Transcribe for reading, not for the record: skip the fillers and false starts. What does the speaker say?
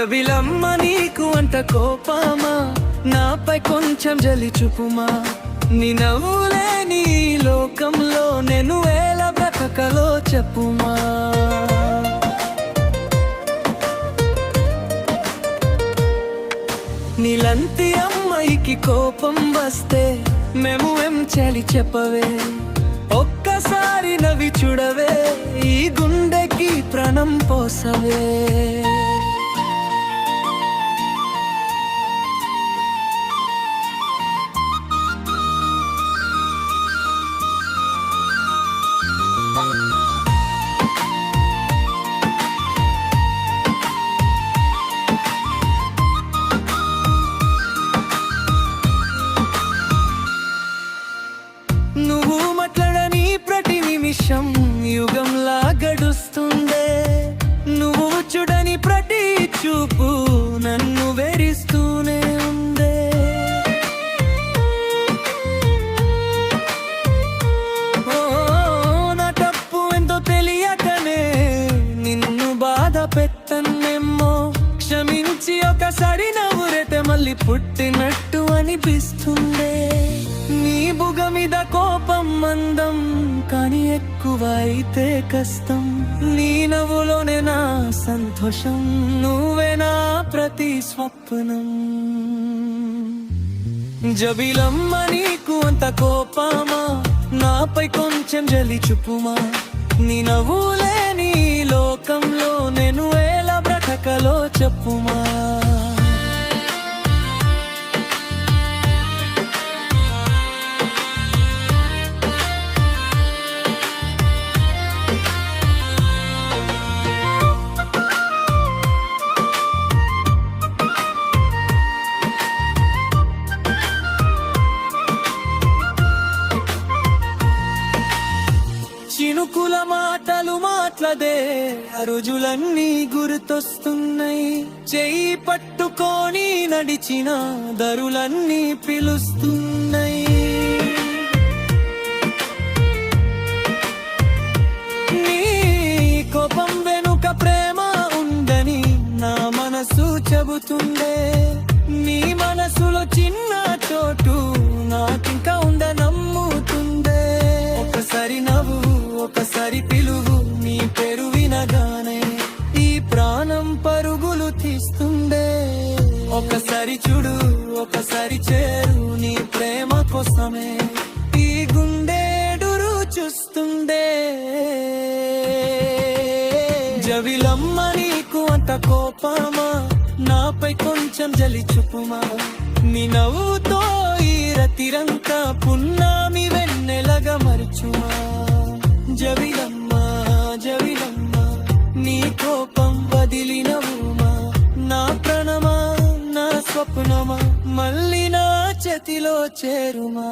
జబిలమ్మ నీకు అంత కోపమా, నాపై కొంచెం జలి చూపుమా. నీ నవ్వులే నీ లోకంలో నేను ఎలా బ్రతకలో చెప్పుమా. నీలంటి అమ్మాయికి కోపం వస్తే మేము ఏం చేయాలి చెప్పవే. ఒక్కసారి నవ్వి చూడవే, ఈ గుండెకి ప్రాణం పోసవే. నువ్వు మాట్లాడని ప్రతి నిమిషం యుగంలా గడుస్తుందే. నువ్వు చూడని ప్రతి చూపు నన్ను వెరిస్తూనే ఉందే. ఓ నా తప్పు ఎంతో తెలియకనే నిన్ను బాధ పెట్టనేమో. క్షమించి ఒకసారి నవ్వురైతే మళ్ళీ పుట్టినట్టు అనిపిస్తుందే. నీ బుగ మీద కోపం మందం, కానీ ఎక్కువ అయితే కష్టం. నీ నవ్వులోనే నా సంతోషం, నువ్వే నా ప్రతి స్వప్నం. జబిలమ్మ నీకు అంత కోపమా, నాపై కొంచెం జలి చూపుమా. నీ నవ్వులే నీ లోకంలో నేను ఎలా బ్రతకలో చెప్పుమా. చినుకుల మాటలు మాట్లాడే ఆ రోజులన్నీ గుర్తొస్తున్నాయి. చెయ్యి పట్టుకొని నడిచిన దరులన్నీ పిలుస్తున్నాయి. నీ కోపం వెనుక ప్రేమ ఉందని నా మనసు చెబుతుందే. నీ మనసులో చిన్న చోటు నాకింకా నమ్ముతుందే. ఒకసారి నవ్వు, ఒకసారి పిలువు, నీ పేరు వినగానే ఈ ప్రాణం పరుగులు తీస్తుండే. ఒకసారి చూడు, ఒకసారి చేరు, నీ ప్రేమ కోసమే ఈ గుండె ఎదురు చూస్తుండే. జబిలమ్మ నీకు అంత కోపమా, నాపై కొంచెం జలి చూపుమా. నీ నవ్వుతో ఈ రతిరంతా పున్నామి వెన్నెలగా మరుచుమా. జబిలమ్మ, జబిలమ్మ నీ కోపం వదిలినవుమా. నా ప్రాణమా, నా స్వప్నమా, మళ్ళీ నా చేతిలో చేరుమా.